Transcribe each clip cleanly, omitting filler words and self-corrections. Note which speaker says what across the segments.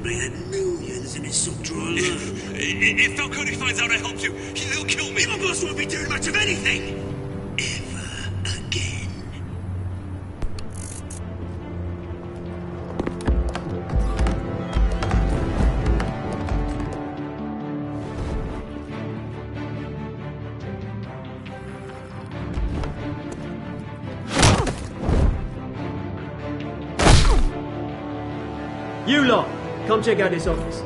Speaker 1: probably had millions in his sock drawer alone.
Speaker 2: If Falcone finds out I helped you, he'll kill me.
Speaker 1: Your boss won't be doing much of anything! Ever again.
Speaker 3: You lot, come check out this office.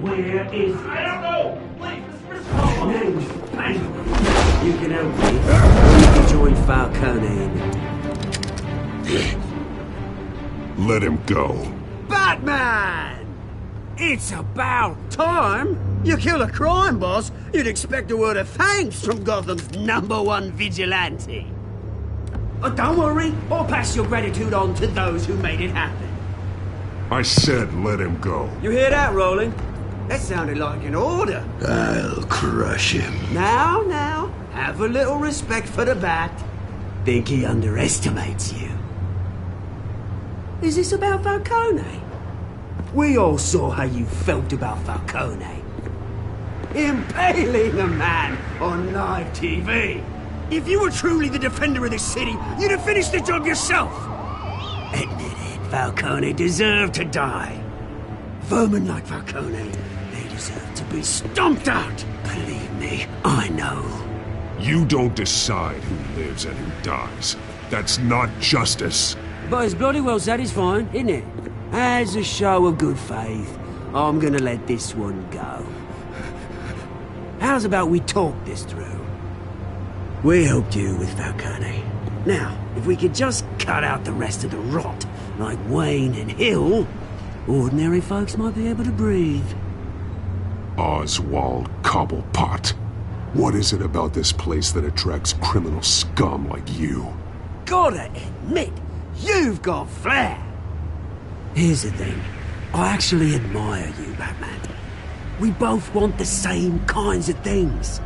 Speaker 1: Where is...
Speaker 2: I don't know! Please,
Speaker 1: You can help me. You can join Falcone in...
Speaker 4: Let him go.
Speaker 3: Batman! It's about time! You kill a crime boss, you'd expect a word of thanks from Gotham's #1 vigilante. Oh, don't worry, I'll pass your gratitude on to those who made it happen.
Speaker 4: I said let him go.
Speaker 3: You hear that, Roland? That sounded like an order.
Speaker 1: I'll crush him.
Speaker 3: Now, have a little respect for the Bat. Think he underestimates you. Is this about Falcone? We all saw how you felt about Falcone. Impaling a man on live TV. If you were truly the defender of this city, you'd have finished the job yourself. Admit it, Falcone deserved to die. Vermin like Falcone, they deserve to be stomped out. Believe me, I know.
Speaker 4: You don't decide who lives and who dies. That's not justice.
Speaker 3: But it's bloody well satisfying, isn't it? As a show of good faith, I'm gonna let this one go. How's about we talk this through? We helped you with Falcone. Now, if we could just cut out the rest of the rot, like Wayne and Hill, ordinary folks might be able to breathe.
Speaker 4: Oswald Cobblepot. What is it about this place that attracts criminal scum like you?
Speaker 3: Gotta admit, you've got flair. Here's the thing. I actually admire you, Batman. We both want the same kinds of things.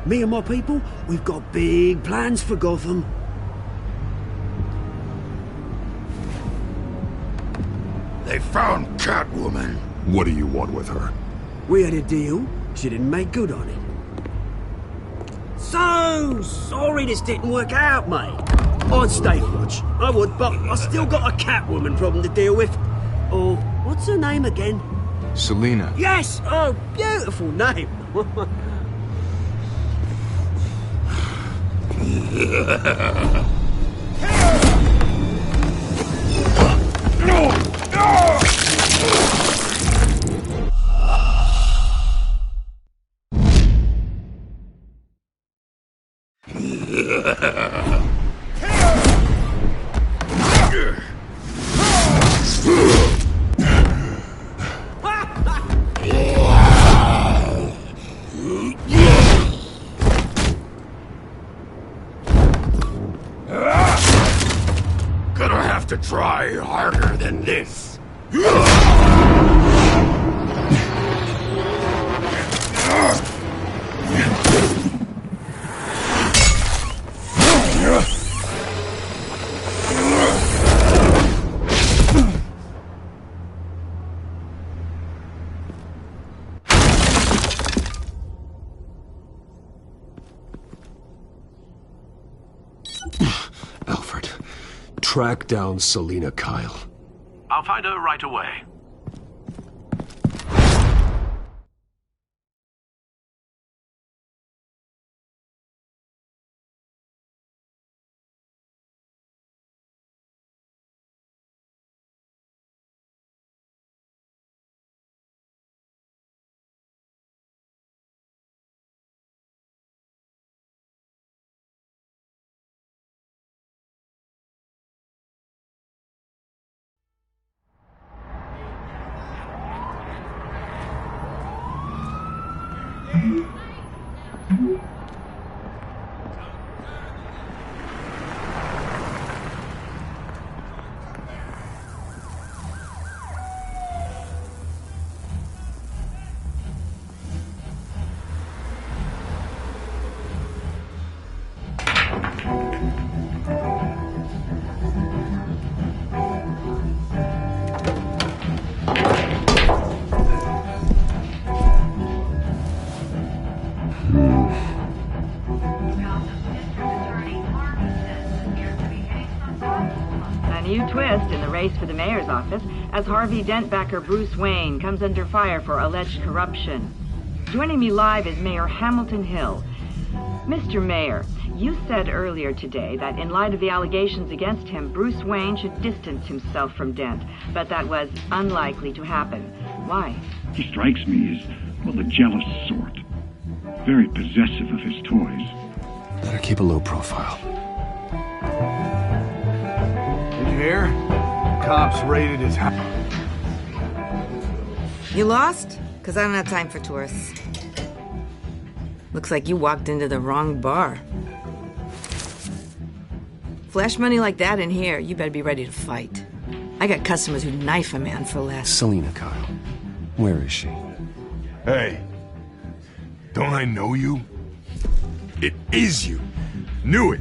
Speaker 3: Me and my people, we've got big plans for Gotham.
Speaker 5: They found Catwoman.
Speaker 4: What do you want with her?
Speaker 3: We had a deal. She didn't make good on it. So sorry this didn't work out, mate. I'd stay watch. I would, but I still got a Catwoman problem to deal with. Oh, what's her name again?
Speaker 5: Selina.
Speaker 3: Yes! Oh, beautiful name.
Speaker 5: Gonna have to try harder than this.
Speaker 4: Alfred, track down Selina Kyle.
Speaker 2: I'll find her right away.
Speaker 6: A new twist in the race for the mayor's office as Harvey Dent backer Bruce Wayne comes under fire for alleged corruption. Joining me live is Mayor Hamilton Hill. Mr. Mayor, you said earlier today that in light of the allegations against him, Bruce Wayne should distance himself from Dent, but that was unlikely to happen. Why?
Speaker 7: He strikes me as, well, the jealous sort. Very possessive of his toys.
Speaker 8: Better keep a low profile.
Speaker 9: Did you hear? Cops raided his house.
Speaker 10: You lost? Because I don't have time for tourists. Looks like you walked into the wrong bar. Flash money like that in here, you better be ready to fight. I got customers who knife a man for less.
Speaker 8: Selina, Kyle. Where is she?
Speaker 11: Hey. Don't I know you? It is you. Knew it.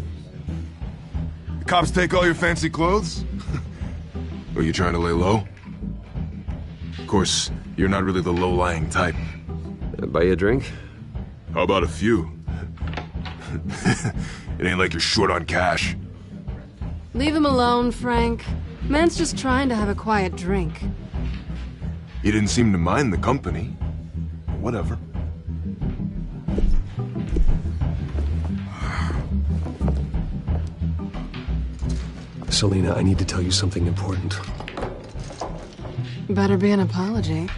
Speaker 11: The cops take all your fancy clothes? Are you trying to lay low? Of course, you're not really the low-lying type.
Speaker 8: Buy you a drink?
Speaker 11: How about a few? It ain't like you're short on cash.
Speaker 12: Leave him alone, Frank. Man's just trying to have a quiet drink.
Speaker 11: You didn't seem to mind the company. Whatever.
Speaker 8: Selina, I need to tell you something important.
Speaker 12: Better be an apology.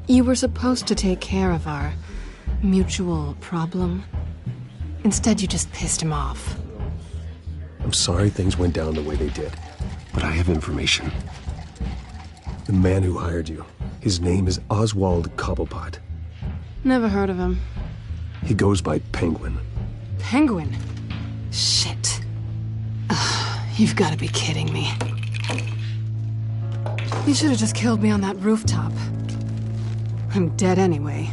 Speaker 12: You were supposed to take care of our mutual problem. Instead, you just pissed him off.
Speaker 8: I'm sorry things went down the way they did, but I have information. The man who hired you, his name is Oswald Cobblepot.
Speaker 12: Never heard of him.
Speaker 8: He goes by Penguin.
Speaker 12: Penguin? Shit. Ugh, you've got to be kidding me. You should have just killed me on that rooftop. I'm dead anyway.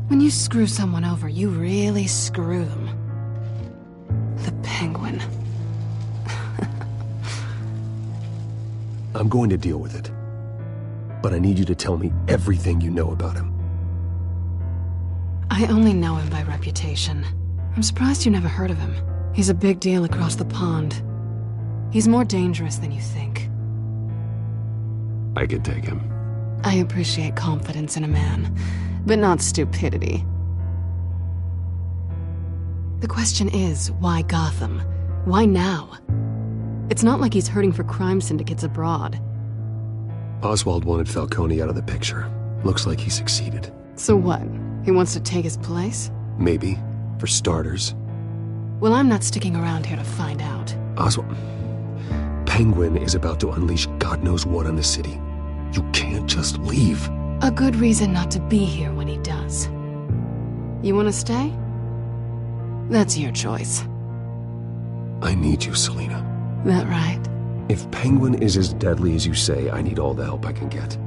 Speaker 12: When you screw someone over, you really screw them. The Penguin.
Speaker 8: I'm going to deal with it. But I need you to tell me everything you know about him.
Speaker 12: I only know him by reputation. I'm surprised you never heard of him. He's a big deal across the pond. He's more dangerous than you think.
Speaker 8: I could take him.
Speaker 12: I appreciate confidence in a man, but not stupidity. The question is, why Gotham? Why now? It's not like he's hurting for crime syndicates abroad.
Speaker 8: Oswald wanted Falcone out of the picture. Looks like he succeeded.
Speaker 12: So what? He wants to take his place?
Speaker 8: Maybe. For starters.
Speaker 12: Well, I'm not sticking around here to find out.
Speaker 8: Oswald... Penguin is about to unleash God knows what on the city. You can't just leave.
Speaker 12: A good reason not to be here when he does. You want to stay? That's your choice.
Speaker 8: I need you, Selina.
Speaker 12: That right?
Speaker 8: If Penguin is as deadly as you say, I need all the help I can get.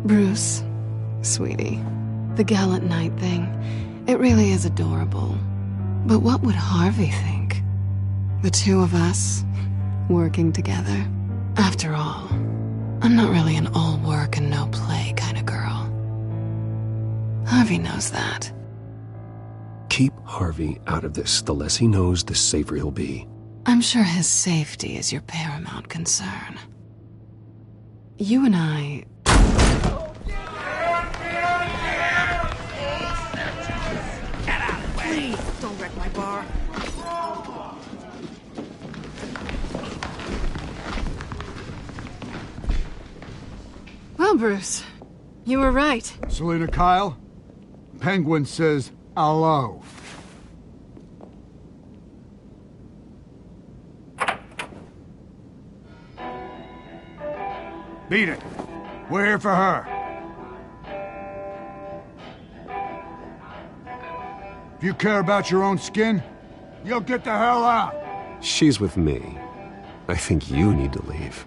Speaker 12: Bruce, sweetie, the gallant knight thing, it really is adorable. But what would Harvey think? The two of us, working together. After all, I'm not really an all work and no play kind of girl. Harvey knows that.
Speaker 8: Keep Harvey out of this. The less he knows, the safer he'll be.
Speaker 12: I'm sure his safety is your paramount concern. You and I...
Speaker 10: Please, don't wreck my bar.
Speaker 12: Well, Bruce, you were right.
Speaker 9: Selina, Kyle, Penguin says hello. Beat it. We're here for her. If you care about your own skin, you'll get the hell out.
Speaker 8: She's with me. I think you need to leave.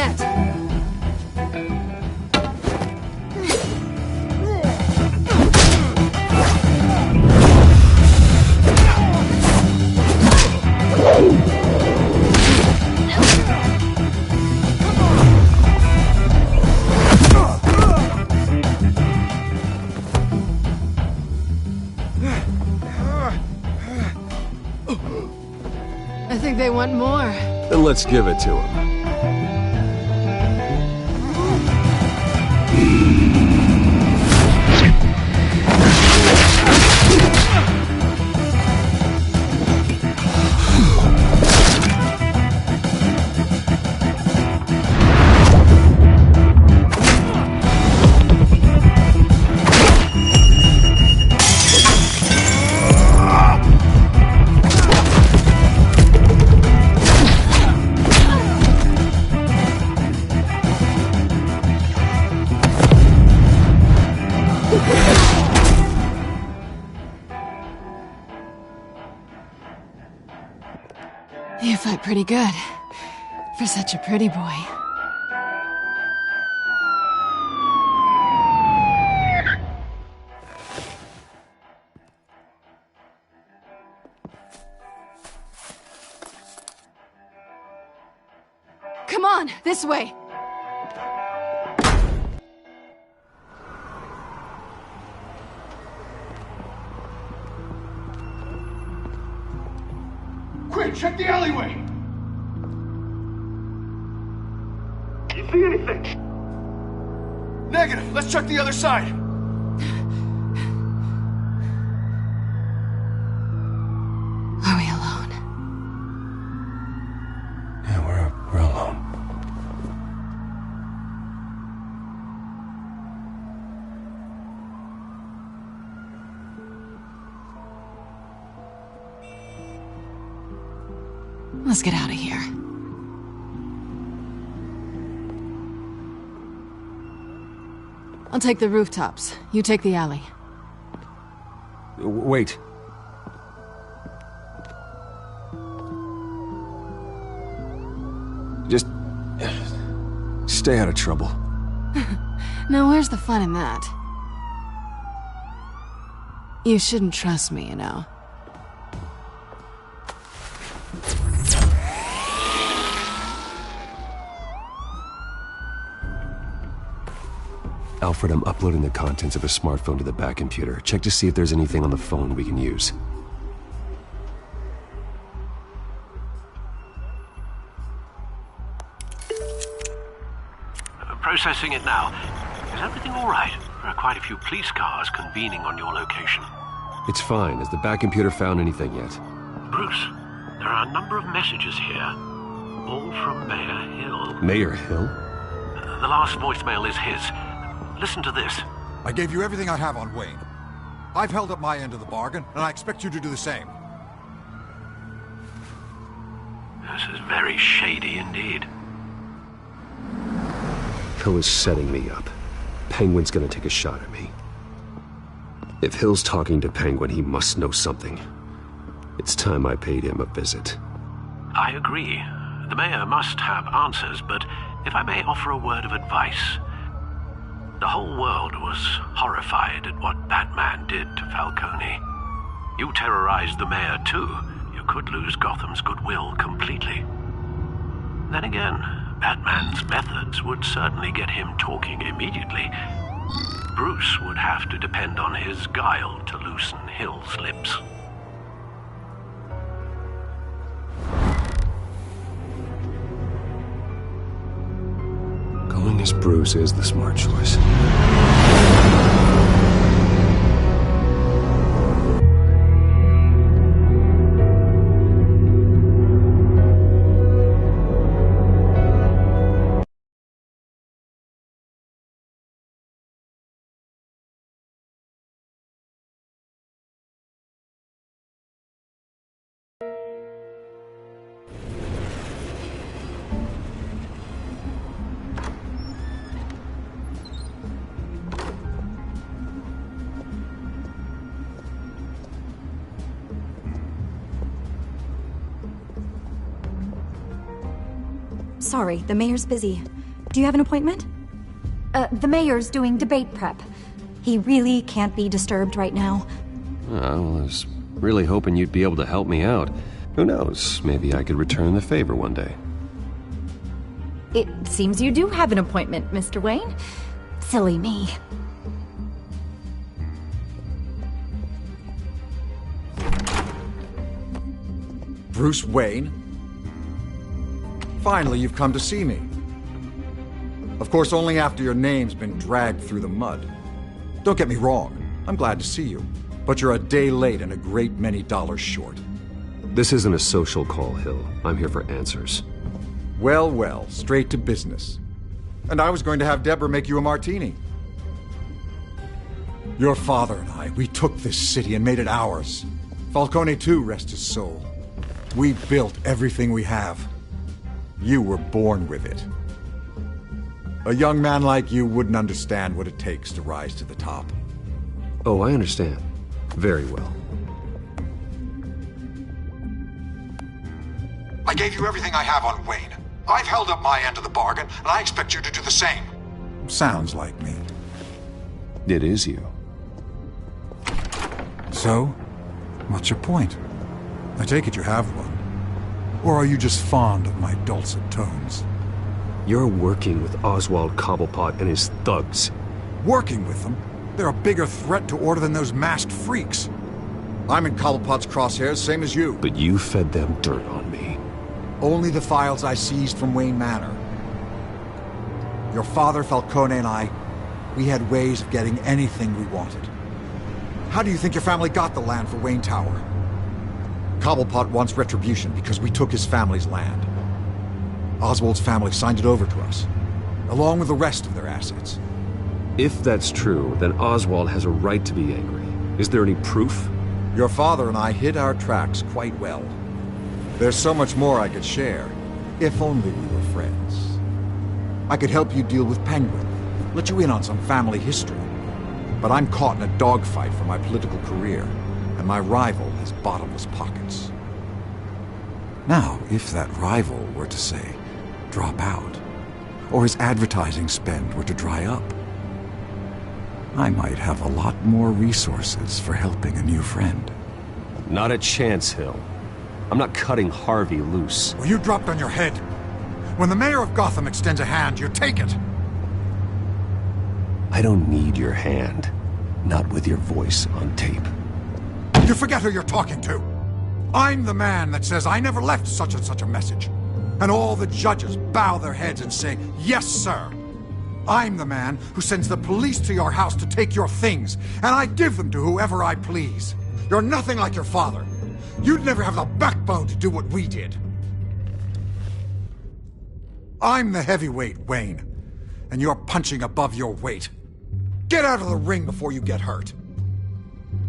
Speaker 12: yet. I think they want more.
Speaker 8: Then let's give it to them.
Speaker 12: You fight pretty good. For such a pretty boy. Come on, this way.
Speaker 9: Quick, check the alleyway!
Speaker 5: You see anything?
Speaker 9: Negative. Let's check the other side.
Speaker 12: Are we alone?
Speaker 8: Yeah, we're alone.
Speaker 12: Let's get out of here. I'll take the rooftops. You take the alley.
Speaker 8: Wait. Just stay out of trouble.
Speaker 12: Now where's the fun in that? You shouldn't trust me, you know.
Speaker 8: Alfred, I'm uploading the contents of a smartphone to the back computer. Check to see if there's anything on the phone we can use.
Speaker 13: Processing it now. Is everything all right? There are quite a few police cars convening on your location.
Speaker 8: It's fine. Has the back computer found anything yet?
Speaker 13: Bruce, there are a number of messages here. All from Mayor Hill.
Speaker 8: Mayor Hill?
Speaker 13: The last voicemail is his. Listen to this.
Speaker 14: I gave you everything I have on Wayne. I've held up my end of the bargain, and I expect you to do the same.
Speaker 13: This is very shady indeed.
Speaker 8: Hill is setting me up. Penguin's gonna take a shot at me. If Hill's talking to Penguin, he must know something. It's time I paid him a visit.
Speaker 13: I agree. The mayor must have answers, but if I may offer a word of advice. The whole world was horrified at what Batman did to Falcone. You terrorized the mayor too. You could lose Gotham's goodwill completely. Then again, Batman's methods would certainly get him talking immediately. Bruce would have to depend on his guile to loosen Hill's lips.
Speaker 8: Going as Bruce is the smart choice.
Speaker 15: Sorry, the mayor's busy. Do you have an appointment? The mayor's doing debate prep. He really can't be disturbed right now.
Speaker 8: I was really hoping you'd be able to help me out. Who knows, maybe I could return the favor one day.
Speaker 15: It seems you do have an appointment, Mr. Wayne. Silly me.
Speaker 14: Bruce Wayne? Finally, you've come to see me. Of course, only after your name's been dragged through the mud. Don't get me wrong, I'm glad to see you. But you're a day late and a great many dollars short.
Speaker 8: This isn't a social call, Hill. I'm here for answers.
Speaker 14: Well, well, straight to business. And I was going to have Deborah make you a martini. Your father and I, we took this city and made it ours. Falcone too, rest his soul. We built everything we have. You were born with it. A young man like you wouldn't understand what it takes to rise to the top.
Speaker 8: Oh, I understand. Very well.
Speaker 14: I gave you everything I have on Wayne. I've held up my end of the bargain, and I expect you to do the same. Sounds like me.
Speaker 8: It is you.
Speaker 14: So, what's your point? I take it you have one. Or are you just fond of my dulcet tones?
Speaker 8: You're working with Oswald Cobblepot and his thugs.
Speaker 14: Working with them? They're a bigger threat to order than those masked freaks. I'm in Cobblepot's crosshairs, same as you.
Speaker 8: But you fed them dirt on me.
Speaker 14: Only the files I seized from Wayne Manor. Your father, Falcone, and I, we had ways of getting anything we wanted. How do you think your family got the land for Wayne Tower? Cobblepot wants retribution because we took his family's land. Oswald's family signed it over to us, along with the rest of their assets.
Speaker 8: If that's true, then Oswald has a right to be angry. Is there any proof?
Speaker 14: Your father and I hid our tracks quite well. There's so much more I could share, if only we were friends. I could help you deal with Penguin, let you in on some family history. But I'm caught in a dogfight for my political career, and my rival has bottomless pockets. Now, if that rival were to say, drop out, or his advertising spend were to dry up, I might have a lot more resources for helping a new friend.
Speaker 8: Not a chance, Hill. I'm not cutting Harvey loose.
Speaker 14: Well, you dropped on your head. When the mayor of Gotham extends a hand, you take it.
Speaker 8: I don't need your hand. Not with your voice on tape.
Speaker 14: You forget who you're talking to. I'm the man that says I never left such and such a message. And all the judges bow their heads and say, yes, sir. I'm the man who sends the police to your house to take your things, and I give them to whoever I please. You're nothing like your father. You'd never have the backbone to do what we did. I'm the heavyweight, Wayne, and you're punching above your weight. Get out of the ring before you get hurt.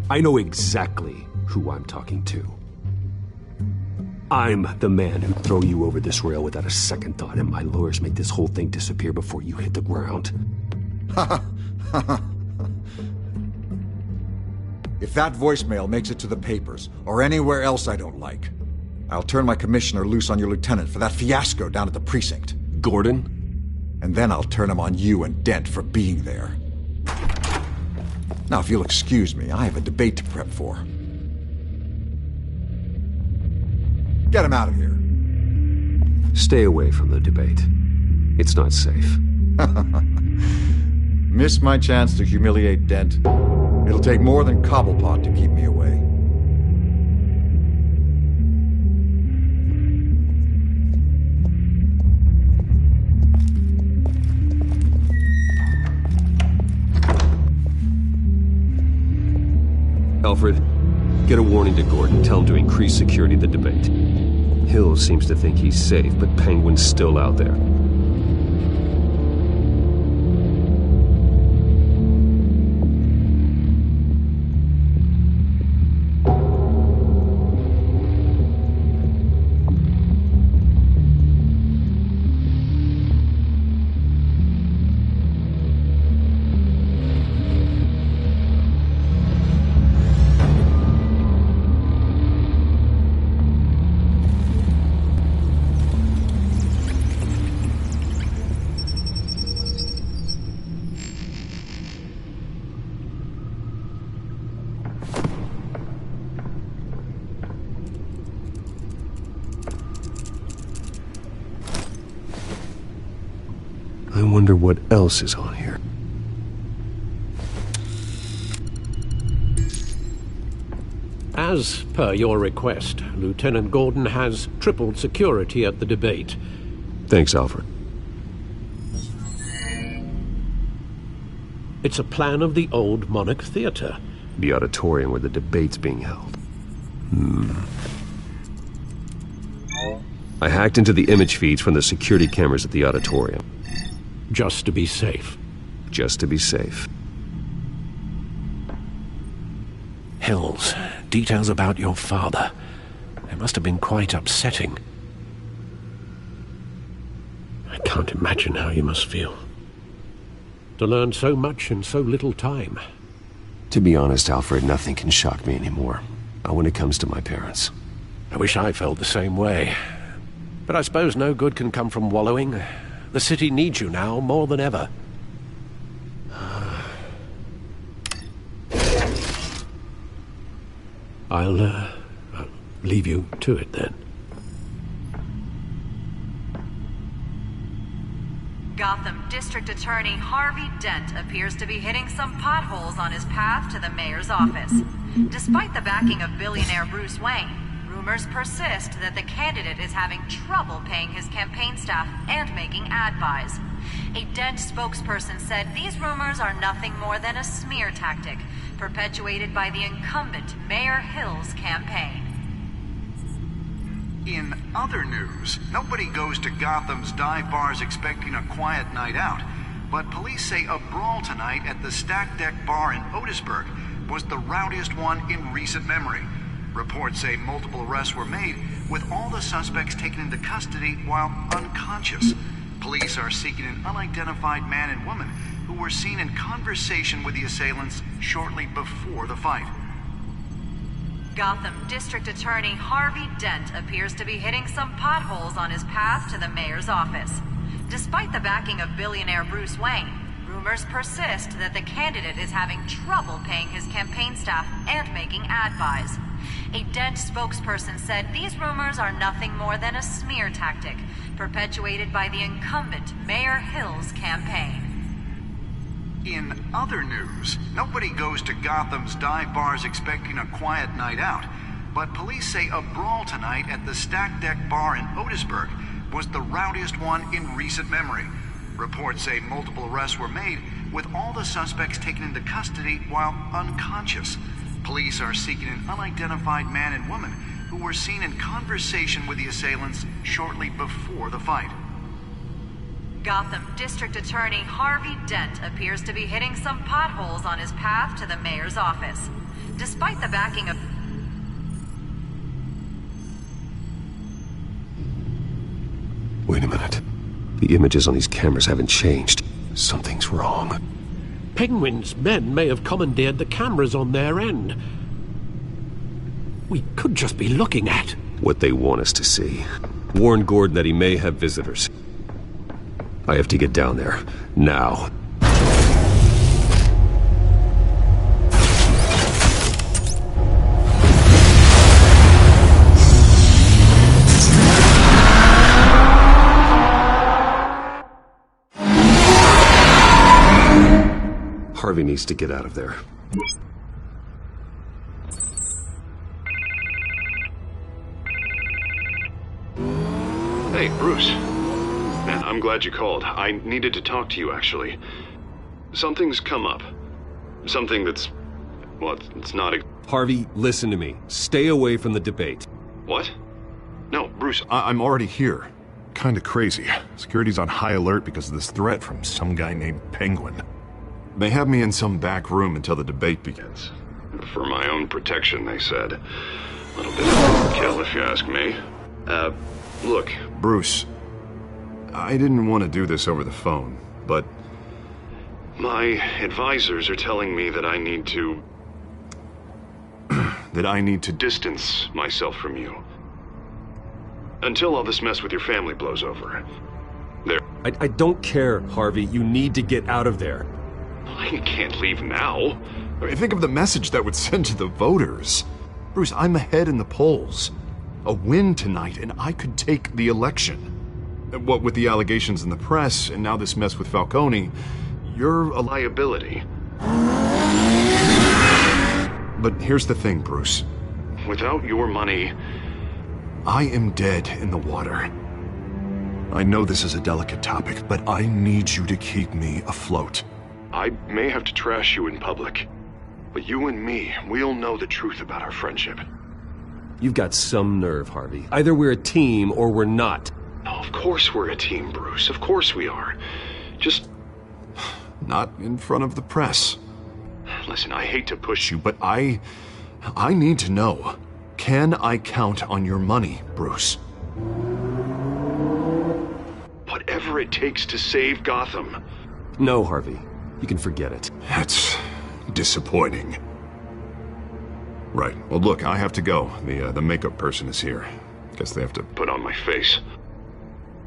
Speaker 8: I know exactly who I'm talking to. I'm the man who'd throw you over this rail without a second thought, and my lawyers make this whole thing disappear before you hit the ground.
Speaker 14: If that voicemail makes it to the papers, or anywhere else I don't like, I'll turn my commissioner loose on your lieutenant for that fiasco down at the precinct.
Speaker 8: Gordon?
Speaker 14: And then I'll turn him on you and Dent for being there. Now, if you'll excuse me, I have a debate to prep for. Get him out of here.
Speaker 8: Stay away from the debate. It's not safe.
Speaker 14: Miss my chance to humiliate Dent. It'll take more than Cobblepot to keep me away.
Speaker 8: Alfred, get a warning to Gordon. Tell him to increase security at the debate. Hill seems to think he's safe, but Penguin's still out there. wonder what else is on here.
Speaker 13: As per your request, Lieutenant Gordon has tripled security at the debate.
Speaker 8: Thanks, Alfred.
Speaker 13: It's a plan of the old Monarch Theater.
Speaker 8: The auditorium where the debate's being held. I hacked into the image feeds from the security cameras at the auditorium.
Speaker 13: Just to be safe.
Speaker 8: Just to be safe.
Speaker 13: Hills, details about your father. They must have been quite upsetting. I can't imagine how you must feel. To learn so much in so little time.
Speaker 8: To be honest, Alfred, nothing can shock me anymore. Not when it comes to my parents.
Speaker 13: I wish I felt the same way. But I suppose no good can come from wallowing. The city needs you now more than ever. I'll leave you to it then.
Speaker 6: Gotham District Attorney Harvey Dent appears to be hitting some potholes on his path to the mayor's office. Despite the backing of billionaire Bruce Wayne, rumors persist that the candidate is having trouble paying his campaign staff and making ad buys. A Dent spokesperson said these rumors are nothing more than a smear tactic perpetuated by the incumbent Mayor Hill's campaign.
Speaker 16: In other news, nobody goes to Gotham's dive bars expecting a quiet night out, but police say a brawl tonight at the Stack Deck Bar in Otisburg was the rowdiest one in recent memory. Reports say multiple arrests were made, with all the suspects taken into custody while unconscious. Police are seeking an unidentified man and woman who were seen in conversation with the assailants shortly before the fight.
Speaker 6: Gotham District Attorney Harvey Dent appears to be hitting some potholes on his path to the mayor's office. Despite the backing of billionaire Bruce Wayne, rumors persist that the candidate is having trouble paying his campaign staff and making ad buys. A Dent spokesperson said these rumors are nothing more than a smear tactic perpetuated by the incumbent Mayor Hill's campaign.
Speaker 16: In other news, nobody goes to Gotham's dive bars expecting a quiet night out, but police say a brawl tonight at the Stack Deck Bar in Otisburg was the rowdiest one in recent memory. Reports say multiple arrests were made, with all the suspects taken into custody while unconscious. Police are seeking an unidentified man and woman who were seen in conversation with the assailants shortly before the fight.
Speaker 6: Gotham District Attorney Harvey Dent appears to be hitting some potholes on his path to the mayor's office. Despite the backing of...
Speaker 8: Wait a minute. The images on these cameras haven't changed. Something's wrong.
Speaker 13: Penguin's men may have commandeered the cameras on their end. We could just be looking at
Speaker 8: what they want us to see. Warn Gordon that he may have visitors. I have to get down there, now. Harvey needs to get out of there.
Speaker 17: Hey, Bruce. Man, I'm glad you called. I needed to talk to you, actually. Something's come up. Something that's... well, it's not...
Speaker 8: Harvey, listen to me. Stay away from the debate.
Speaker 17: What? No, Bruce,
Speaker 11: I'm already here. Kinda crazy. Security's on high alert because of this threat from some guy named Penguin. They have me in some back room until the debate begins.
Speaker 17: For my own protection, they said. A little bit of overkill, if you ask me. Look.
Speaker 11: Bruce, I didn't want to do this over the phone, but...
Speaker 17: my advisors are telling me that I need to...
Speaker 11: that I need to
Speaker 17: distance myself from you. Until all this mess with your family blows over. There.
Speaker 8: I don't care, Harvey. You need to get out of there.
Speaker 17: I can't leave now.
Speaker 11: I mean, think of the message that would send to the voters. Bruce, I'm ahead in the polls. A win tonight, and I could take the election. What with the allegations in the press, and now this mess with Falcone, you're a liability. But here's the thing, Bruce. Without your money, I am dead in the water. I know this is a delicate topic, but I need you to keep me afloat. I may have to trash you in public, but you and me, we'll know the truth about our friendship.
Speaker 8: You've got some nerve, Harvey. Either we're a team or we're not.
Speaker 11: No, of course we're a team, Bruce. Of course we are. Just not in front of the press. Listen, I hate to push you, but I need to know. Can I count on your money, Bruce? Whatever it takes to save Gotham.
Speaker 8: No, Harvey. You can forget it.
Speaker 11: That's disappointing. Right. Well, look, I have to go. The makeup person is here. Guess they have to put on my face.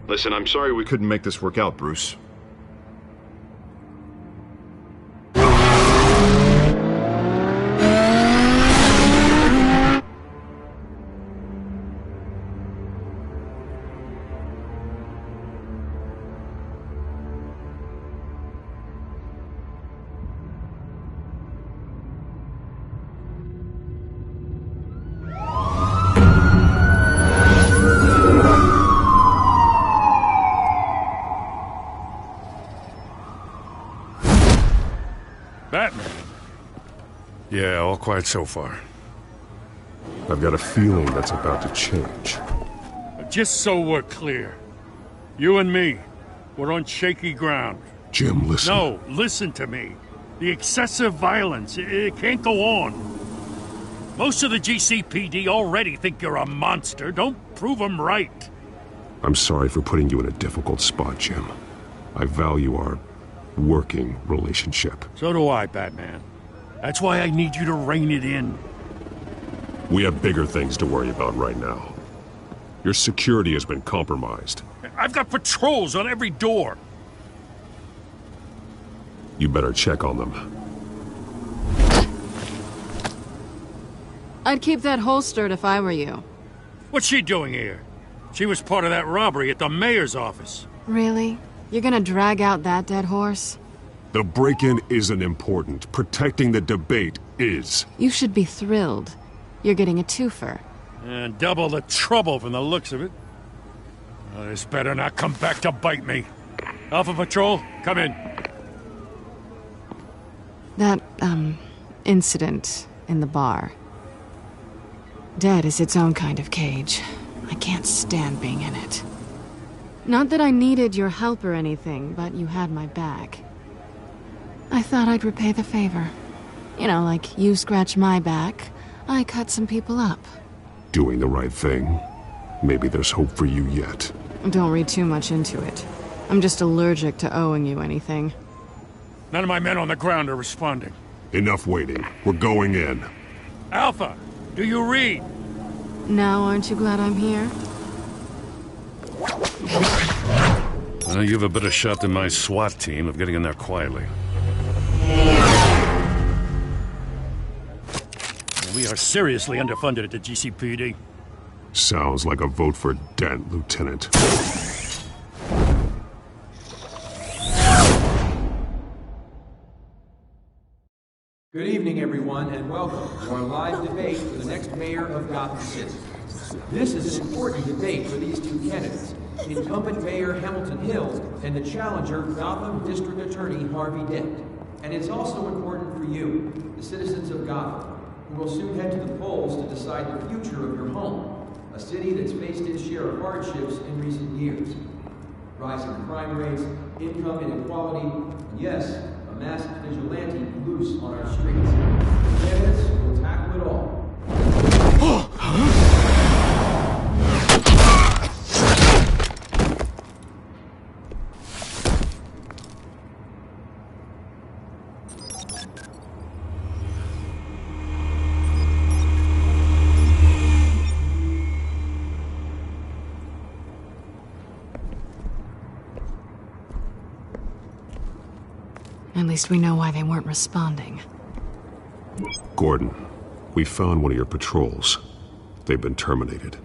Speaker 11: Listen, I'm sorry we couldn't make this work out, Bruce.
Speaker 18: Batman? Yeah, all quiet so far.
Speaker 4: I've got a feeling that's about to change.
Speaker 18: Just so we're clear, you and me, we're on shaky ground.
Speaker 4: Jim, listen.
Speaker 18: No, listen to me. The excessive violence, it can't go on. Most of the GCPD already think you're a monster. Don't prove them right.
Speaker 4: I'm sorry for putting you in a difficult spot, Jim. I value our working relationship.
Speaker 18: So do I, Batman. That's why I need you to rein it in.
Speaker 4: We have bigger things to worry about right now. Your security has been compromised.
Speaker 18: I've got patrols on every door.
Speaker 4: You better check on them.
Speaker 12: I'd keep that holstered if I were you.
Speaker 18: What's she doing here? She was part of that robbery at the mayor's office.
Speaker 12: Really? You're gonna drag out that dead horse?
Speaker 4: The break-in isn't important. Protecting the debate is.
Speaker 12: You should be thrilled. You're getting a twofer.
Speaker 18: And double the trouble from the looks of it. This better not come back to bite me. Alpha Patrol, come in.
Speaker 12: That, incident in the bar. Dead is its own kind of cage. I can't stand being in it. Not that I needed your help or anything, but you had my back. I thought I'd repay the favor. You know, like you scratch my back, I cut some people up.
Speaker 4: Doing the right thing. Maybe there's hope for you yet.
Speaker 12: Don't read too much into it. I'm just allergic to owing you anything.
Speaker 18: None of my men on the ground are responding.
Speaker 4: Enough waiting. We're going in.
Speaker 18: Alpha, do you read?
Speaker 12: Now aren't you glad I'm here?
Speaker 18: Well, you have a better shot than my SWAT team of getting in there quietly. We are seriously underfunded at the GCPD.
Speaker 4: Sounds like a vote for Dent, Lieutenant.
Speaker 19: Good evening, everyone, and welcome to our live debate for the next mayor of Gotham City. This is an important debate for these two candidates, incumbent Mayor Hamilton Hill and the challenger Gotham District Attorney Harvey Dent. And it's also important for you, the citizens of Gotham, who will soon head to the polls to decide the future of your home, a city that's faced its share of hardships in recent years. Rising crime rates, income inequality, and yes, a masked vigilante loose on our streets. Candidates will tackle it all.
Speaker 12: At least we know why they weren't responding.
Speaker 4: Gordon, we found one of your patrols. They've been terminated.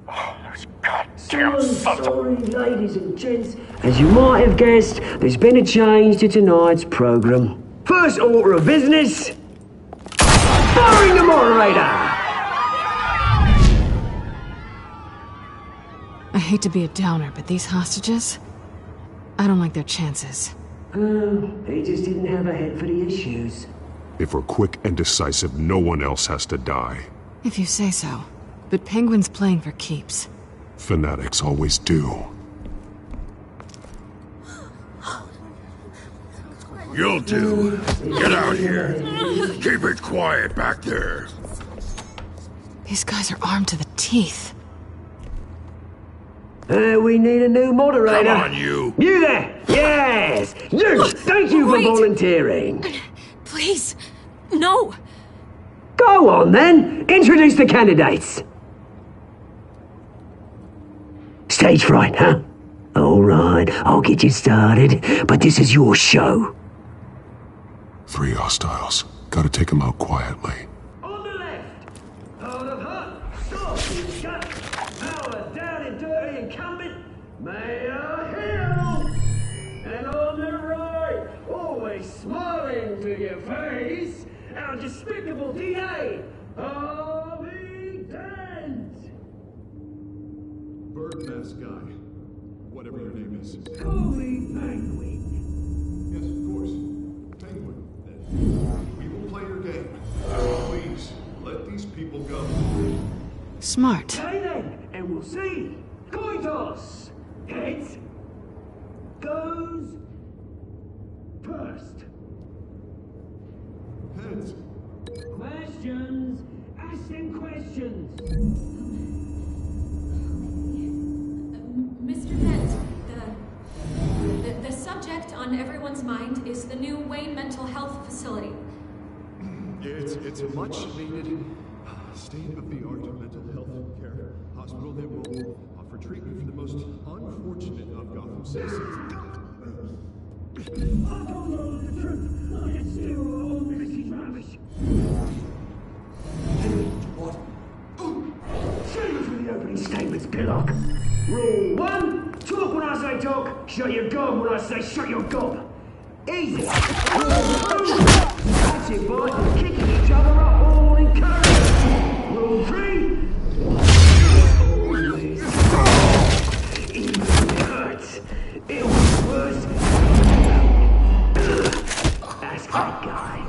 Speaker 5: Oh, those guts.
Speaker 18: damn son.
Speaker 3: Sorry, ladies and gents. As you might have guessed, there's been a change to tonight's program. First order of business, firing the moderator!
Speaker 12: I hate to be a downer, but these hostages, I don't like their chances.
Speaker 3: He just didn't have a head for the issues.
Speaker 4: If we're quick and decisive, no one else has to die.
Speaker 12: If you say so. But Penguin's playing for keeps.
Speaker 4: Fanatics always do.
Speaker 5: You'll do. Get out here. Keep it quiet back there.
Speaker 12: These guys are armed to the teeth.
Speaker 3: We need a new moderator.
Speaker 5: Come on, you.
Speaker 3: You there! Yes! You! Thank you for volunteering.
Speaker 20: Please, no.
Speaker 3: Go on, then. Introduce the candidates. Stage fright, huh? All right, I'll get you started, but this is your show.
Speaker 4: 3 hostiles. Gotta take them out quietly.
Speaker 3: On the left, out of hut, sausage gut, power down and dirty incumbent, Mayor Hill. And on the right, always smiling to your face, our despicable DA, Harvey Dent.
Speaker 21: Bird-mask guy. Whatever your name is.
Speaker 3: Call me Penguin.
Speaker 21: Yes, of course. Penguin, then. We will play your game. Please, let these people go.
Speaker 12: Smart.
Speaker 3: Okay then, and we'll see. Coin toss. Heads goes first.
Speaker 21: Heads.
Speaker 3: Questions. Ask them questions.
Speaker 20: Mr. Dent, the subject on everyone's mind is the new Wayne Mental Health Facility.
Speaker 21: It's a much-needed state-of-the-art mental health care hospital that will offer treatment for the most unfortunate of Gotham citizens.
Speaker 3: I told you all the truth. I can steal all Mrs. Rubbish. What? Say through the opening statements, Pillock. Rule 1, talk when I say talk, shut your gob when I say shut your gob. Easy. That's it, boys. Kicking each other up, all encouraged. Rule 3, always. Even if it hurts, it was worse. Ask that guy.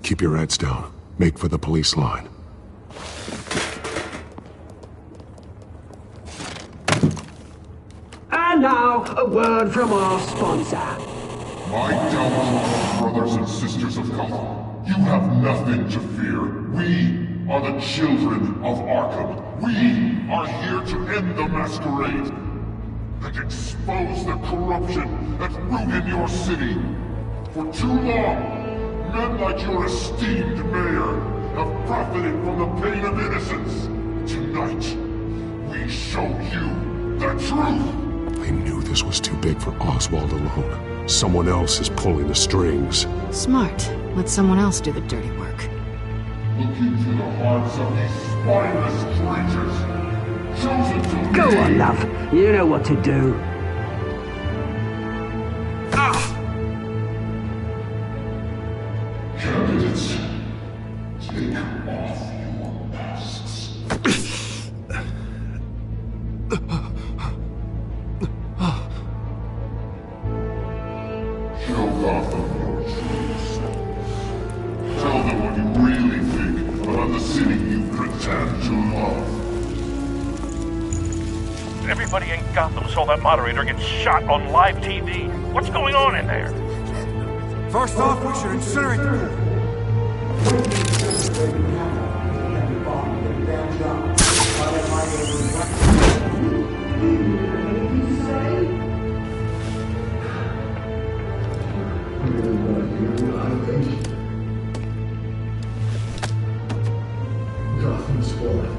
Speaker 4: Keep your heads down. Make for the police line.
Speaker 3: And now, a word from our sponsor.
Speaker 22: My downtrodden brothers and sisters of Gotham, you have nothing to fear. We are the Children of Arkham. We are here to end the masquerade and expose the corruption that's rooted in your city. For too long, men like your esteemed mayor have profited from the pain of innocence. Tonight, we show you the truth.
Speaker 4: I knew this was too big for Oswald alone. Someone else is pulling the strings.
Speaker 12: Smart. Let someone else do the dirty work.
Speaker 22: Look into the hearts of these spineless creatures, chosen to
Speaker 3: Go
Speaker 22: lead.
Speaker 3: on, love. You know what to do.
Speaker 22: Candidates, take off your masks. Show Gotham your true self. Tell them what you really think about the city you pretend to love.
Speaker 18: Everybody in Gotham saw that moderator get shot on live TV. What's going on in there?
Speaker 9: First off, we should incinerate the pool.
Speaker 21: Gotham's fallen.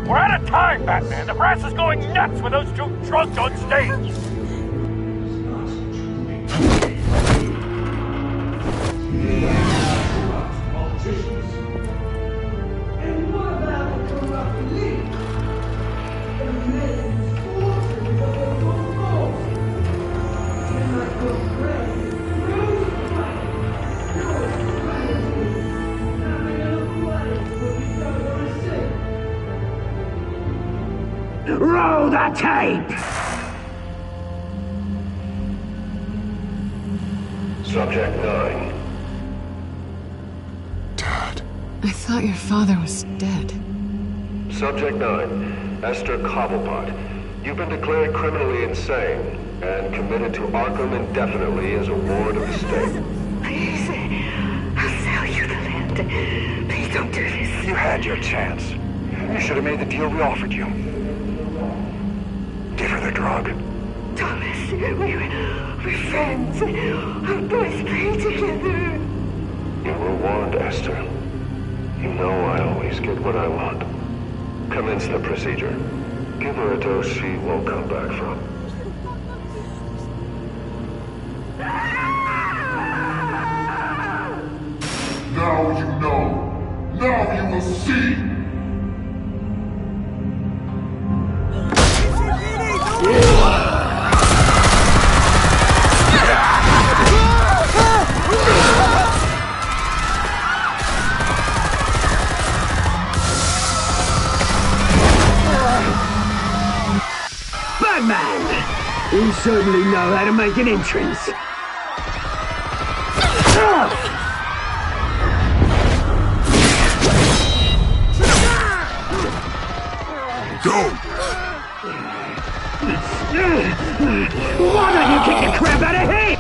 Speaker 18: We're out of time, Batman. The brass is going nuts with those two drunks on stage.
Speaker 3: Roll the tape!
Speaker 17: Subject 9.
Speaker 12: I thought your father was dead.
Speaker 17: Subject 9, Esther Cobblepot. You've been declared criminally insane and committed to Arkham indefinitely as a ward of the state.
Speaker 1: Please, I'll sell you the land. Please don't do this.
Speaker 16: You had your chance. You should have made the deal we offered you. Give her the drug.
Speaker 1: Thomas, we're friends. Our boys play together.
Speaker 17: You were warned, Esther. You know I always get what I want. Commence the procedure. Give her a dose she won't come back from.
Speaker 22: Now you know. Now you will see.
Speaker 3: Batman! You certainly know how to make an entrance.
Speaker 5: Go!
Speaker 3: Why don't you kick the crap out of him?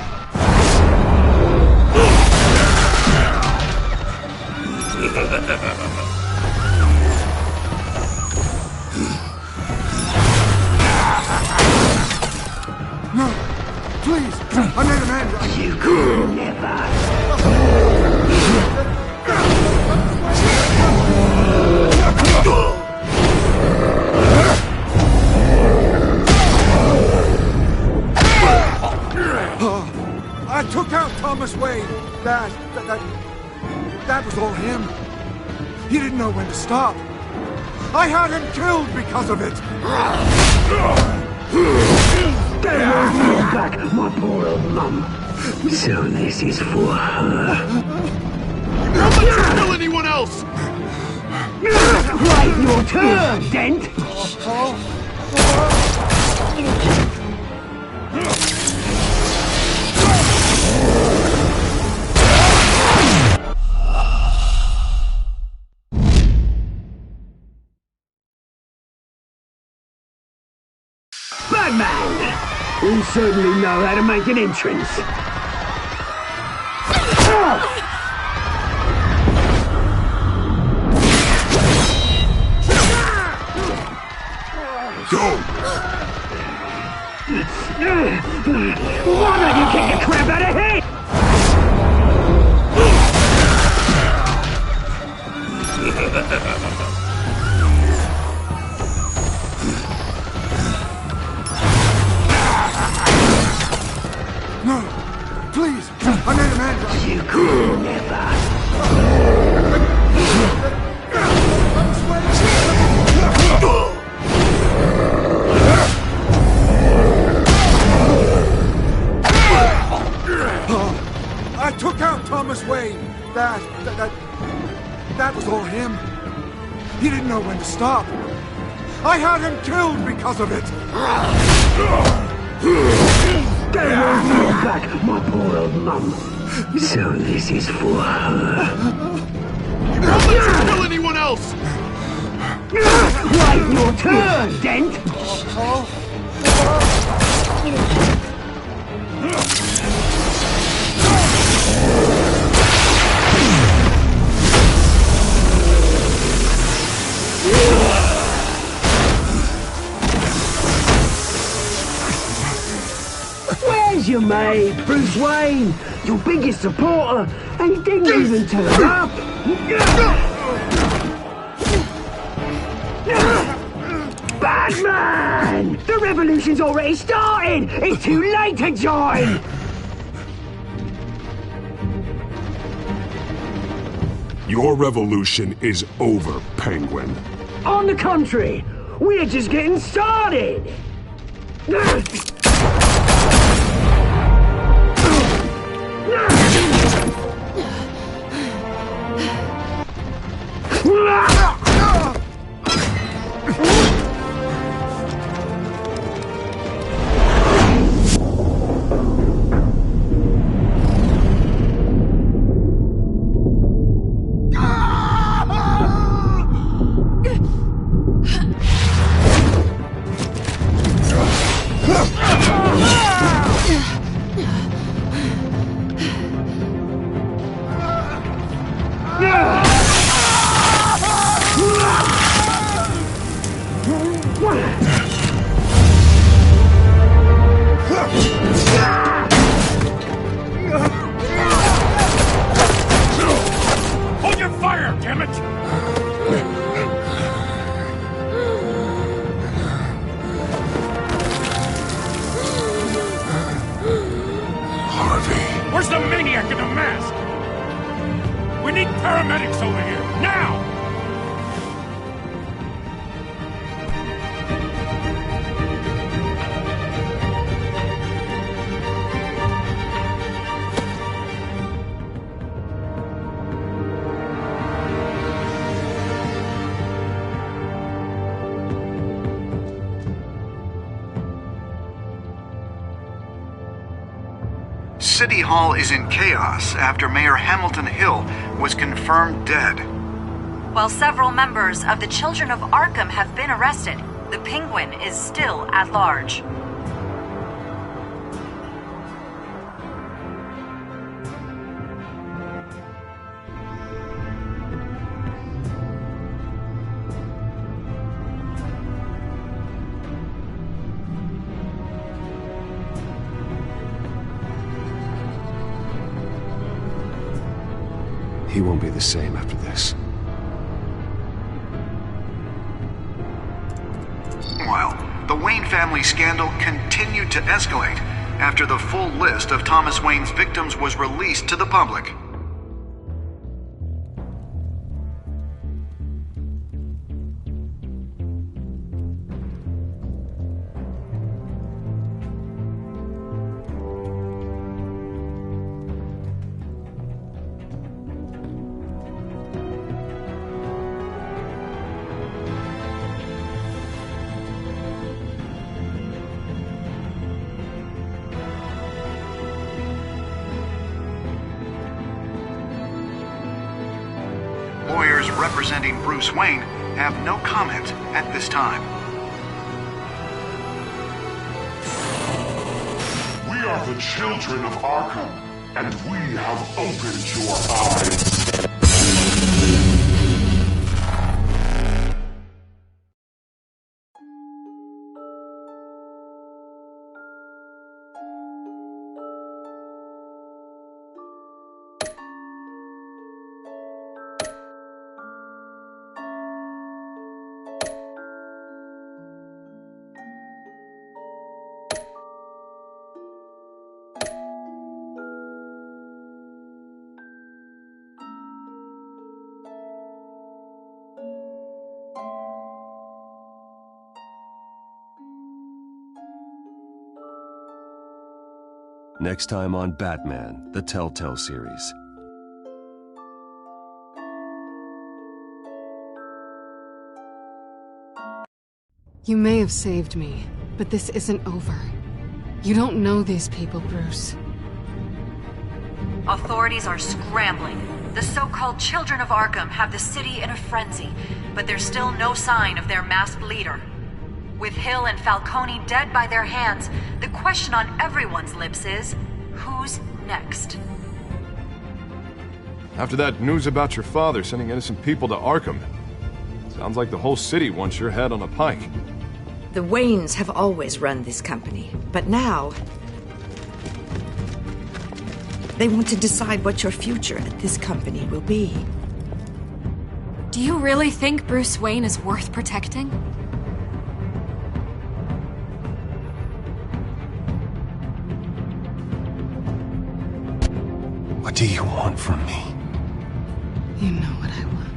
Speaker 9: No! Please! I made a man right.
Speaker 3: You could never.
Speaker 9: I took out Thomas Wayne. That was all him. He didn't know when to stop. I had him killed because of it.
Speaker 3: Get back, my poor old mum. So this is for her.
Speaker 5: Don't let her kill anyone else!
Speaker 3: Right, your turn, Dent! Batman! You certainly know how to make an entrance.
Speaker 5: Go!
Speaker 3: Why don't you kick the crap out of him?
Speaker 9: No! Please! I made a man right.
Speaker 3: You could never.
Speaker 9: I took out Thomas Wayne. That was all him. He didn't know when to stop. I had him killed because of it.
Speaker 3: Get back, my poor old mum. So this is for her.
Speaker 5: Don't let her kill anyone else!
Speaker 3: Right, your turn, Dent! Where's your mate, Bruce Wayne? Your biggest supporter, and he didn't even turn up! Batman! The revolution's already started! It's too late to join!
Speaker 4: Your revolution is over, Penguin.
Speaker 3: On the contrary, we're just getting started!
Speaker 18: Hold your fire, damn it!
Speaker 4: Harvey.
Speaker 18: Where's the maniac in the mask? We need paramedics over here, now!
Speaker 16: City Hall is in chaos after Mayor Hamilton Hill was confirmed dead.
Speaker 2: While several members of the Children of Arkham have been arrested, the Penguin is still at large.
Speaker 8: He won't be the same after this.
Speaker 16: While the Wayne family scandal continued to escalate after the full list of Thomas Wayne's victims was released to the public. Lawyers representing Bruce Wayne have no comment at this time.
Speaker 22: We are the Children of Arkham, and we have opened your eyes.
Speaker 8: Next time on Batman, the Telltale series.
Speaker 12: You may have saved me, but this isn't over. You don't know these people, Bruce.
Speaker 2: Authorities are scrambling. The so-called Children of Arkham have the city in a frenzy, but there's still no sign of their masked leader. With Hill and Falcone dead by their hands, the question on everyone's lips is, who's next?
Speaker 11: After that news about your father sending innocent people to Arkham, sounds like the whole city wants your head on a pike.
Speaker 10: The Waynes have always run this company, but now they want to decide what your future at this company will be.
Speaker 20: Do you really think Bruce Wayne is worth protecting?
Speaker 7: What do you want from me?
Speaker 12: You know what I want.